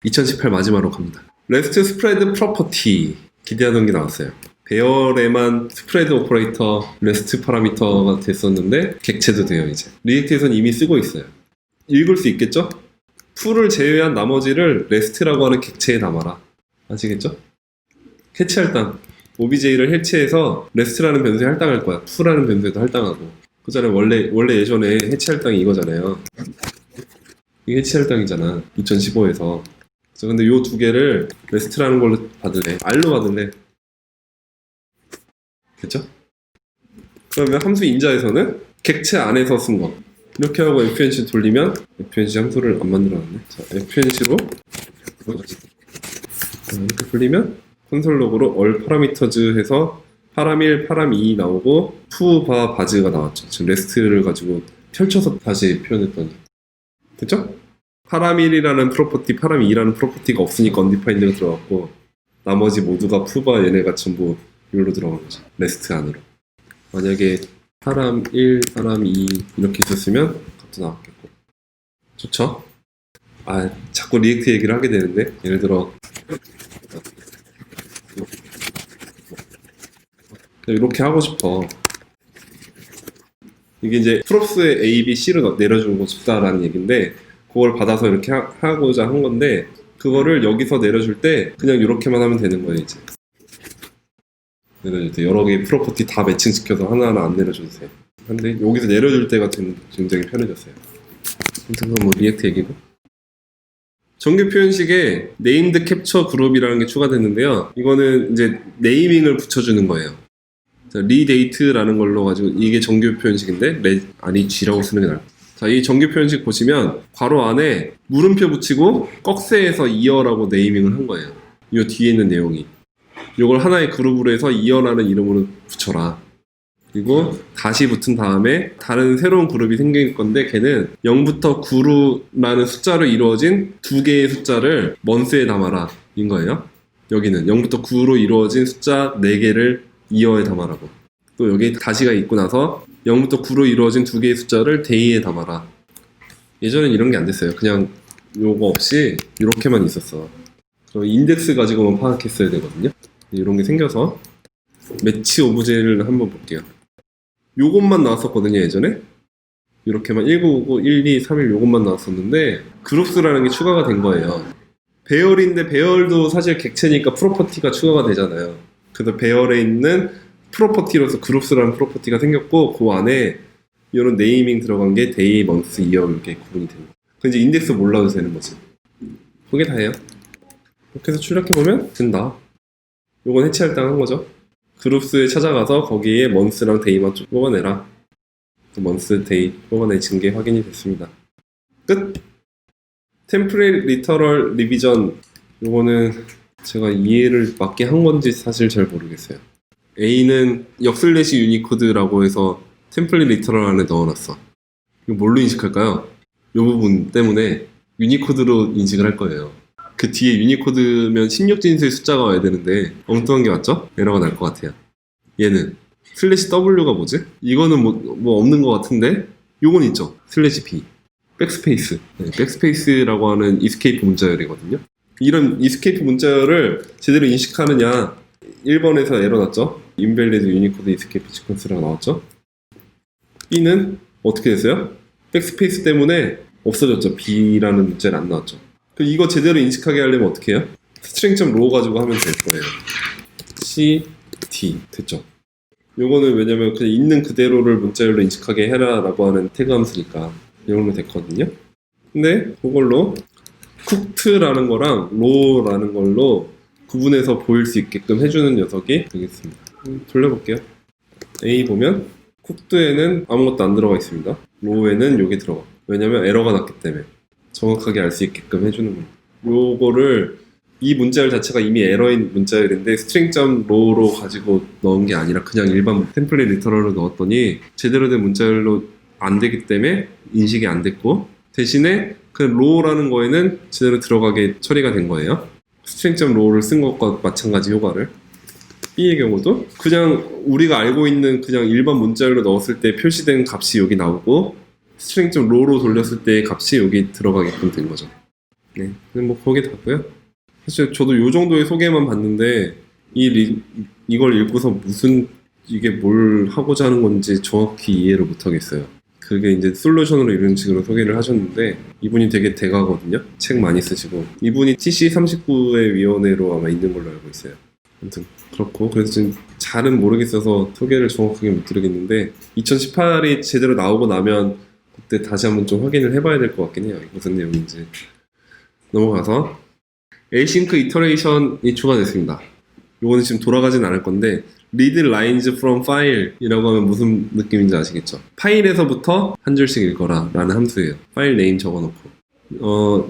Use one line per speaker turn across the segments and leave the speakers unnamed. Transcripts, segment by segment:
2018 마지막으로 갑니다. REST 스프레드 프로퍼티 기대하던 게 나왔어요. 배열에만 스프레드 오퍼레이터 REST 파라미터가 됐었는데 객체도 돼요. 이제 리액트에서는 이미 쓰고 있어요. 읽을 수 있겠죠? 풀을 제외한 나머지를 REST라고 하는 객체에 담아라. 아시겠죠? 해체 할당. OBJ를 해체해서 REST라는 변수에 할당할 거야. 풀라는 변수에도 할당하고. 그잖아요. 원래 예전에 해체 할당이 이거잖아요. 이게 해체 할당이잖아. 2015에서. 근데 요 두 개를 REST라는 걸로 받을래. R로 받을래. 됐죠? 그러면 함수 인자에서는 객체 안에서 쓴 거. 이렇게 하고 FNC 돌리면 FNC 함수를 안 만들어놨네. 자, FNC로 이렇게 돌리면 콘솔 로그로 all parameters 해서 파람1, 파람2 나오고 푸, 바, 바즈가 나왔죠. 지금 REST를 가지고 펼쳐서 다시 표현했더니 됐죠? 파람1이라는 프로퍼티, 파람2라는 프로퍼티가 없으니까 undefined가 들어갔고 나머지 모두가 푸, 바 얘네가 전부 여기로 들어간 거죠. REST 안으로. 만약에 파람1, 파람2 이렇게 있었으면 값도 나왔겠고. 좋죠? 아, 자꾸 리액트 얘기를 하게 되는데 예를 들어 이렇게 하고 싶어. 이게 이제 프롭스에 A, B, C를 내려주고 싶다라는 얘기인데 그걸 받아서 이렇게 하고자 한 건데 그거를 여기서 내려줄 때 그냥 이렇게만 하면 되는 거예요. 이제 내려줄 때 여러 개의 프로퍼티 다 매칭시켜서 하나하나 안 내려줘도 돼. 근데 여기서 내려줄 때가 굉장히 편해졌어요. 그래서 뭐 리액트 얘기고 정규 표현식에 네임드 캡처 그룹이라는 게 추가됐는데요. 이거는 이제 네이밍을 붙여주는 거예요. 리데이트라는 걸로 가지고 이게 정규 표현식인데 아니 G라고 쓰는 게 나아요. 자, 이 정규 표현식 보시면 괄호 안에 물음표 붙이고 꺽쇠에서 이어라고 네이밍을 한 거예요. 이 뒤에 있는 내용이. 이걸 하나의 그룹으로 해서 이어라는 이름으로 붙여라. 그리고 다시 붙은 다음에 다른 새로운 그룹이 생길 건데 걔는 0부터 9라는 숫자로 이루어진 두 개의 숫자를 먼스에 담아라 인 거예요. 여기는 0부터 9로 이루어진 숫자 4개를 이어에 담아라고. 또 여기 다시가 있고 나서 0부터 9로 이루어진 두 개의 숫자를 데이에 담아라. 예전엔 이런 게 안 됐어요. 그냥 요거 없이 이렇게만 있었어. 그럼 인덱스 가지고만 파악했어야 되거든요. 이런 게 생겨서 매치 오브제를 한번 볼게요. 요것만 나왔었거든요. 예전에 이렇게만 1999, 12, 31 요것만 나왔었는데 그룹스라는 게 추가가 된 거예요. 배열인데 배열도 사실 객체니까 프로퍼티가 추가가 되잖아요. 그래서 배열에 있는 프로퍼티로서 그룹스라는 프로퍼티가 생겼고 그 안에 이런 네이밍 들어간 게 데이, 먼스, 이어 이렇게 구분이 되는 거예요. 그 이제 인덱스 몰라도 되는 거지. 그게 다예요. 이렇게 해서 출력해보면 된다. 요건 해체 할당한 거죠. 그룹스에 찾아가서 거기에 먼스랑 데이만 좀 뽑아내라. 먼스, 데이 뽑아내진 게 확인이 됐습니다. 끝! 템플릿 리터럴 리비전 요거는 제가 이해를 맞게 한 건지 사실 잘 모르겠어요. A는 역슬래시 유니코드라고 해서 템플릿 리터럴 안에 넣어놨어. 이거 뭘로 인식할까요? 이 부분 때문에 유니코드로 인식을 할 거예요. 그 뒤에 유니코드면 16진수의 숫자가 와야 되는데 엉뚱한 게 맞죠? 에러가 날 것 같아요. 얘는 슬래시 W가 뭐지? 이거는 뭐 없는 것 같은데 요건 있죠. 슬래시 B 백스페이스. 네, 백스페이스라고 하는 이스케이프 문자열이거든요. 이런 이스케이프 문자열을 제대로 인식하느냐 1번에서 에러 났죠. 인밸리드 유니코드 이스케이프 시퀀스라고 나왔죠. B는 어떻게 됐어요? 백스페이스 때문에 없어졌죠. B라는 문자를 안 나왔죠. 이거 제대로 인식하게 하려면 어떻게 해요? string.row 가지고 하면 될 거예요. C, D 됐죠. 요거는 왜냐면 그냥 있는 그대로를 문자열로 인식하게 해라 라고 하는 태그 함수니까 이걸로 됐거든요. 근데 그걸로 cooked라는 거랑 row라는 걸로 구분해서 보일 수 있게끔 해주는 녀석이 되겠습니다. 돌려볼게요. A 보면 cooked에는 아무것도 안 들어가 있습니다. row에는 요게 들어가. 왜냐면 에러가 났기 때문에 정확하게 알 수 있게끔 해주는 거예요. 요거를 이 문자열 자체가 이미 에러인 문자열인데 string.row로 가지고 넣은 게 아니라 그냥 일반 템플릿 리터럴로 넣었더니 제대로 된 문자열로 안 되기 때문에 인식이 안 됐고 대신에 그 row라는 거에는 제대로 들어가게 처리가 된 거예요. string.row를 쓴 것과 마찬가지 효과를. B의 경우도 그냥 우리가 알고 있는 그냥 일반 문자열로 넣었을 때 표시된 값이 여기 나오고 string.row로 돌렸을 때의 값이 여기 들어가게끔 된 거죠. 네, 뭐 거기 닿고요. 사실 저도 요 정도의 소개만 봤는데 이걸 읽고서 무슨 이게 뭘 하고자 하는 건지 정확히 이해를 못 하겠어요. 그게 이제 솔루션으로 이런 식으로 소개를 하셨는데 이분이 되게 대가거든요. 책 많이 쓰시고 이분이 TC39의 위원회로 아마 있는 걸로 알고 있어요. 아무튼 그렇고 그래서 지금 잘은 모르겠어서 소개를 정확하게 못 드리겠는데 2018이 제대로 나오고 나면 그때 다시 한번 좀 확인을 해봐야 될 것 같긴 해요. 무슨 내용인지. 넘어가서 에이싱크 이터레이션이 추가됐습니다. 이거는 지금 돌아가진 않을 건데 read lines from file 이라고 하면 무슨 느낌인지 아시겠죠? 파일에서부터 한 줄씩 읽어라 라는 함수예요. 파일 네임 적어놓고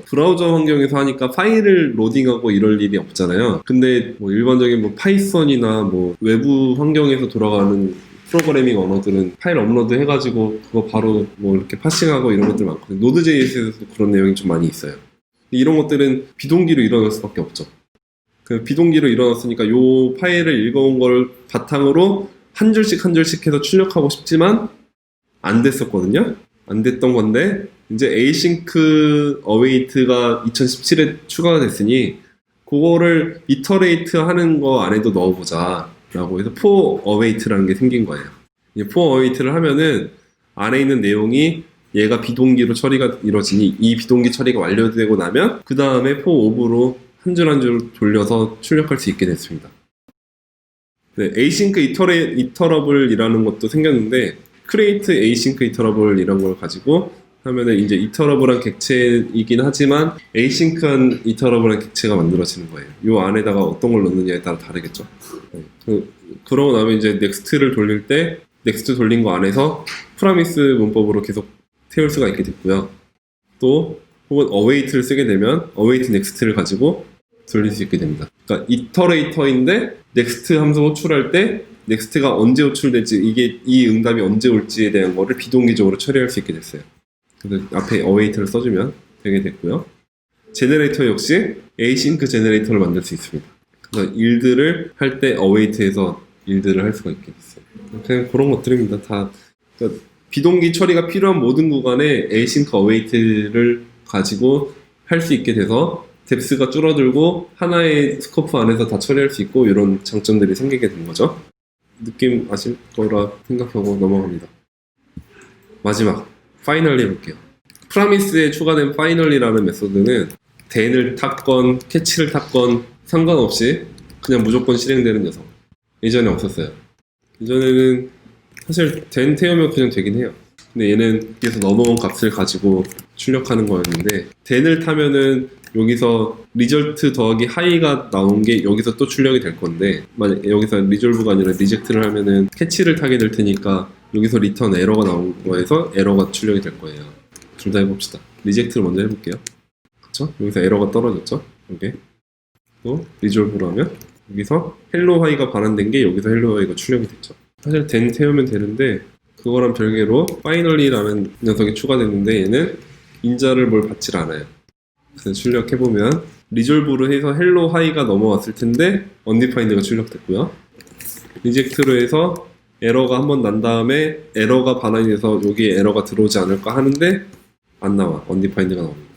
브라우저 환경에서 하니까 파일을 로딩하고 이럴 일이 없잖아요. 근데 뭐 일반적인 뭐 파이썬이나 뭐 외부 환경에서 돌아가는 프로그래밍 언어들은 파일 업로드 해가지고 그거 바로 뭐 이렇게 파싱하고 이런 것들 많거든요. 노드.js에서도 그런 내용이 좀 많이 있어요. 이런 것들은 비동기로 일어날 수밖에 없죠. 그 비동기로 일어났으니까 요 파일을 읽어온 걸 바탕으로 한 줄씩 한 줄씩 해서 출력하고 싶지만 안 됐었거든요. 안 됐던 건데 이제 async await가 2017에 추가가 됐으니 그거를 이터레이트 하는 거 안에도 넣어보자 라고 해서 for await라는 게 생긴 거예요. for await를 하면은 안에 있는 내용이 얘가 비동기로 처리가 이루어지니 이 비동기 처리가 완료되고 나면 그 다음에 for op로 한 줄 한 줄 돌려서 출력할 수 있게 됐습니다. 네, async iterable이라는 것도 생겼는데 create async iterable 이런 걸 가지고 하면은 이제 iterable한 객체이긴 하지만 async한 iterable한 객체가 만들어지는 거예요. 이 안에다가 어떤 걸 넣느냐에 따라 다르겠죠. 네. 그러고 나면 이제 next를 돌릴 때 next 돌린 거 안에서 promise 문법으로 계속 태울 수가 있게 됐고요. 또 혹은 await를 쓰게 되면 await next를 가지고 돌릴 수 있게 됩니다. 그러니까 이터레이터인데 next 함수 호출할 때 next가 언제 호출될지 이게 이 응답이 언제 올지에 대한 거를 비동기적으로 처리할 수 있게 됐어요. 그래서 앞에 await를 써주면 되게 됐고요. 제너레이터 역시 async 제너레이터를 만들 수 있습니다. 그래서 일들을 할 때 await에서 일들을 할 수가 있게 됐어요. 그냥 그런 것들입니다. 다 그러니까 비동기 처리가 필요한 모든 구간에 async await를 가지고 할 수 있게 돼서 뎁스가 줄어들고 하나의 스코프 안에서 다 처리할 수 있고 이런 장점들이 생기게 된 거죠. 느낌 아실 거라 생각하고 넘어갑니다. 마지막 파이널리 해볼게요. 프라미스에 추가된 파이널리라는 메소드는 then을 탔건 캐치를 탔건 상관없이 그냥 무조건 실행되는 녀석. 예전에 없었어요. 이전에는 사실 then 태우면 그냥 되긴 해요. 근데 얘는 여기서 넘어온 값을 가지고 출력하는 거였는데 then을 타면은 여기서 리절트 더하기 하이가 나온 게 여기서 또 출력이 될 건데 만약 여기서 리졸브가 아니라 리젝트를 하면은 캐치를 타게 될 테니까 여기서 리턴 에러가 나온 거에서 에러가 출력이 될 거예요. 둘 다 해봅시다. 리젝트를 먼저 해볼게요. 그쵸? 여기서 에러가 떨어졌죠? 여기 또 리졸브로 하면 여기서 헬로 하이가 반환된 게 여기서 헬로 하이가 출력이 됐죠. 사실 then 태우면 되는데 그거랑 별개로 파이널리라는 녀석이 추가됐는데 얘는 인자를 뭘 받질 않아요. 그래서 출력해보면 리졸브로 해서 헬로 하이가 넘어왔을 텐데 언디파인드가 출력됐고요. 리젝트로 해서 에러가 한번 난 다음에 에러가 반환이 돼서 여기에 에러가 들어오지 않을까 하는데 안 나와. 언디파인드가 나옵니다.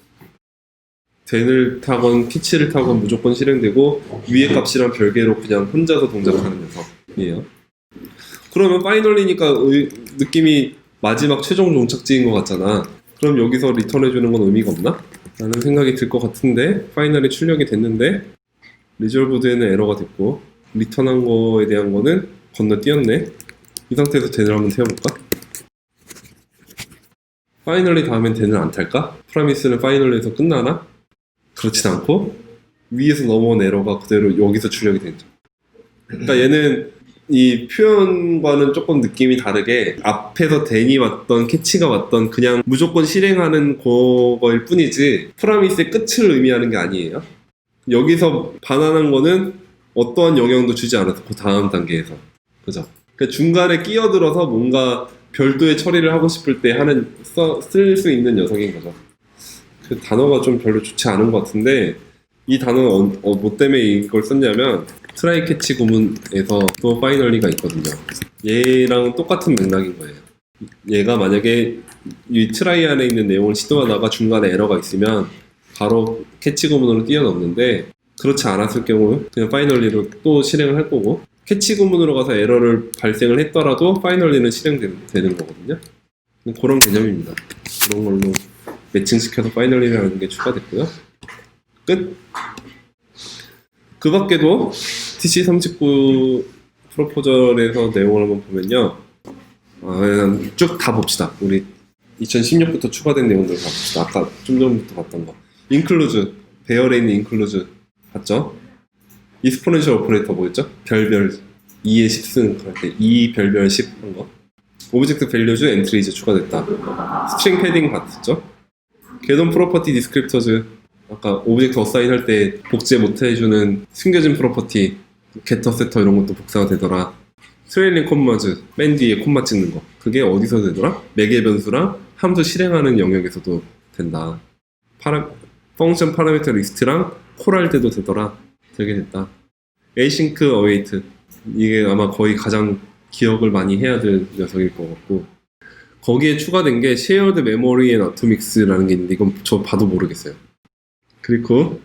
then을 타건 캐치를 타건 무조건 실행되고 위의 값이랑 별개로 그냥 혼자서 동작하는 녀석이에요. 그러면 파이널리니까 느낌이 마지막 최종 종착지인 것 같잖아. 그럼 여기서 리턴해주는 건 의미가 없나? 라는 생각이 들 것 같은데 파이널이 출력이 됐는데 리졸브드에는 에러가 됐고 리턴한 거에 대한 거는 건너뛰었네. 이 상태에서 then을 한번 태워볼까? 파이널리 다음엔 then을 안 탈까? 프라미스는 파이널리에서 끝나나? 그렇진 않고 위에서 넘어온 에러가 그대로 여기서 출력이 되죠. 그러니까 얘는 이 표현과는 조금 느낌이 다르게 앞에서 then이 왔던 캐치가 왔던 그냥 무조건 실행하는 거일 뿐이지 프라미스의 끝을 의미하는 게 아니에요. 여기서 반환한 거는 어떠한 영향도 주지 않아서 그 다음 단계에서 그죠? 그러니까 중간에 끼어들어서 뭔가 별도의 처리를 하고 싶을 때 하는 쓸 수 있는 녀석인 거죠. 그 단어가 좀 별로 좋지 않은 것 같은데 이 단어는 뭐 때문에 이걸 썼냐면 트라이 캐치 구문에서 또 파이널리가 있거든요. 얘랑 똑같은 맥락인 거예요. 얘가 만약에 이 트라이 안에 있는 내용을 시도하다가 중간에 에러가 있으면 바로 캐치 구문으로 뛰어넘는데 그렇지 않았을 경우 그냥 파이널리로 또 실행을 할 거고 캐치 구문으로 가서 에러를 발생을 했더라도 파이널리는 실행되는 거거든요. 그런 개념입니다. 그런 걸로 매칭시켜서 파이널리라는 게 추가됐고요. 끝! 그 밖에도 TC39 프로포절에서 내용을 한번 보면요. 그냥 쭉 다 봅시다. 우리 2016부터 추가된 내용들 다 봅시다. 아까 좀 전부터 봤던 거. 인클루즈, 배열에 있는 인클루즈 봤죠? 이스포넨셜 오퍼레이터 뭐였죠? 별별 2에 10 쓰는 거 할 때 2 별별 10 한 거. 오브젝트 밸류즈 엔트리즈 추가됐다. 스트링 패딩 봤죠? 겟온 프로퍼티 디스크립터즈 아까 오브젝트 어사인 할 때 복제 못 해주는 숨겨진 프로퍼티 게터 세터 이런 것도 복사가 되더라. 트레일링 콤마즈 맨 뒤에 콤마 찍는 거 그게 어디서 되더라? 매개 변수랑 함수 실행하는 영역에서도 된다. 펑션 파라미터 리스트랑 콜 할 때도 되더라. 되게 됐다. 에이싱크 어웨이트 이게 아마 거의 가장 기억을 많이 해야 될 녀석일 것 같고 거기에 추가된 게 쉐어드 메모리 앤 어토믹스라는 게 있는데 이건 저 봐도 모르겠어요. 그리고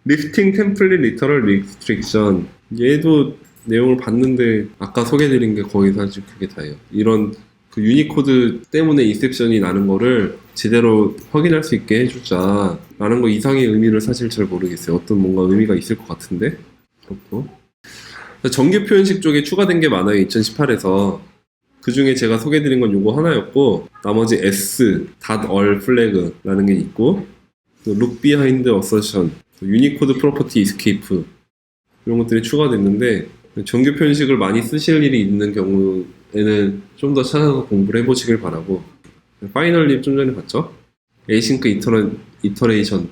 리프팅 템플릿 리터럴 리스트릭션 얘도 내용을 봤는데 아까 소개해드린 게 거의 사실 그게 다예요. 이런 그 유니코드 때문에 인셉션이 나는 거를 제대로 확인할 수 있게 해주자 라는 거 이상의 의미를 사실 잘 모르겠어요. 어떤 뭔가 의미가 있을 것 같은데 그렇고 정규 표현식 쪽에 추가된 게 많아요. 2018에서 그 중에 제가 소개해드린 건 요거 하나였고 나머지 S, .all 플래그라는 게 있고 look behind assertion, 유니코드 프로퍼티 이스케이프 이런 것들이 추가됐는데 정규 표현식을 많이 쓰실 일이 있는 경우에는 좀 더 찾아서 공부를 해보시길 바라고 파이널리 좀 전에 봤죠? 에이싱크 이터레이션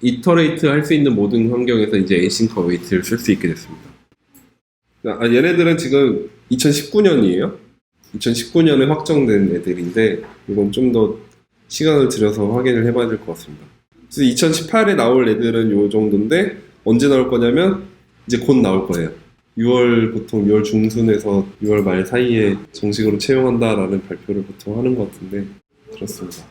이터레이트 할 수 있는 모든 환경에서 이제 에이싱크 어웨이트를 쓸 수 있게 됐습니다. 얘네들은 지금 2019년이에요. 2019년에 확정된 애들인데 이건 좀 더 시간을 들여서 확인을 해봐야 될 것 같습니다. 그래서 2018에 나올 애들은 요 정도인데 언제 나올 거냐면 이제 곧 나올 거예요. 6월 보통 6월 중순에서 6월 말 사이에 정식으로 채용한다라는 발표를 보통 하는 것 같은데 그렇습니다.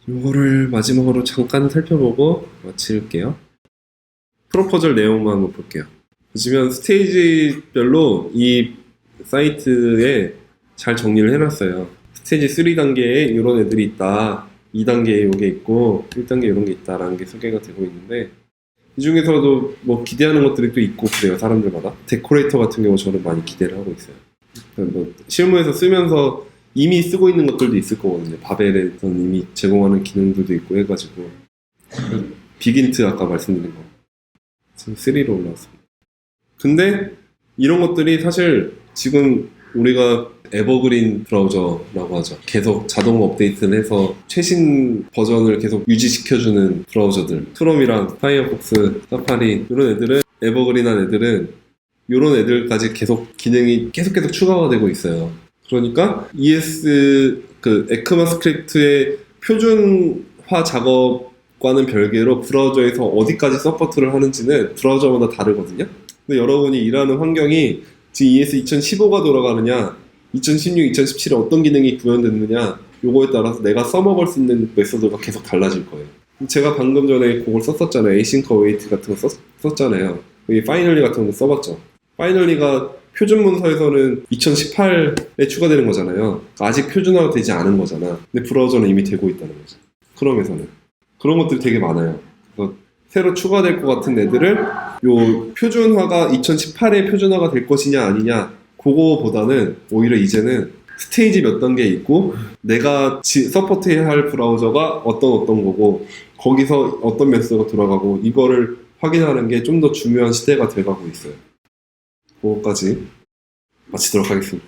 이거를 마지막으로 잠깐 살펴보고 마칠게요. 프로포절 내용만 한번 볼게요. 보시면 스테이지별로 이 사이트에 잘 정리를 해놨어요. 스테이지 3단계에 이런 애들이 있다. 2단계에 이게 있고 1단계에 이런 게 있다라는 게 소개가 되고 있는데 이 중에서도 뭐 기대하는 것들이 또 있고 그래요. 사람들마다. 데코레이터 같은 경우 저는 많이 기대를 하고 있어요. 뭐 실무에서 쓰면서 이미 쓰고 있는 것들도 있을 거거든요. 바벨에서 이미 제공하는 기능들도 있고 해가지고 빅인트 아까 말씀드린 거 지금 3로 올라왔습니다. 근데 이런 것들이 사실 지금 우리가 에버그린 브라우저라고 하죠. 계속 자동 업데이트를 해서 최신 버전을 계속 유지시켜주는 브라우저들 크롬이랑 파이어폭스, 사파리 이런 애들은 에버그린한 애들은 이런 애들까지 계속 기능이 계속 추가가 되고 있어요. 그러니까 ES 그 에크마스크립트의 표준화 작업과는 별개로 브라우저에서 어디까지 서포트를 하는지는 브라우저마다 다르거든요. 근데 여러분이 일하는 환경이 지금 ES 2015가 돌아가느냐 2016, 2017에 어떤 기능이 구현됐느냐 요거에 따라서 내가 써먹을 수 있는 메소드가 계속 달라질 거예요. 제가 방금 전에 그걸 썼었잖아요. 에이싱크 어웨이트 같은 거 썼잖아요. 여기 파이널리 같은 거 써봤죠. 파이널리가 표준 문서에서는 2018에 추가되는 거잖아요. 아직 표준화가 되지 않은 거잖아. 근데 브라우저는 이미 되고 있다는 거죠. 크롬에서는. 그런 것들이 되게 많아요. 그래서 새로 추가될 것 같은 애들을 요 표준화가 2018에 표준화가 될 것이냐 아니냐 그거보다는 오히려 이제는 스테이지 몇 단계 있고 내가 서포트해야 할 브라우저가 어떤 거고 거기서 어떤 메시지가 돌아가고 이거를 확인하는 게 좀 더 중요한 시대가 돼가고 있어요. 그거까지 마치도록 하겠습니다.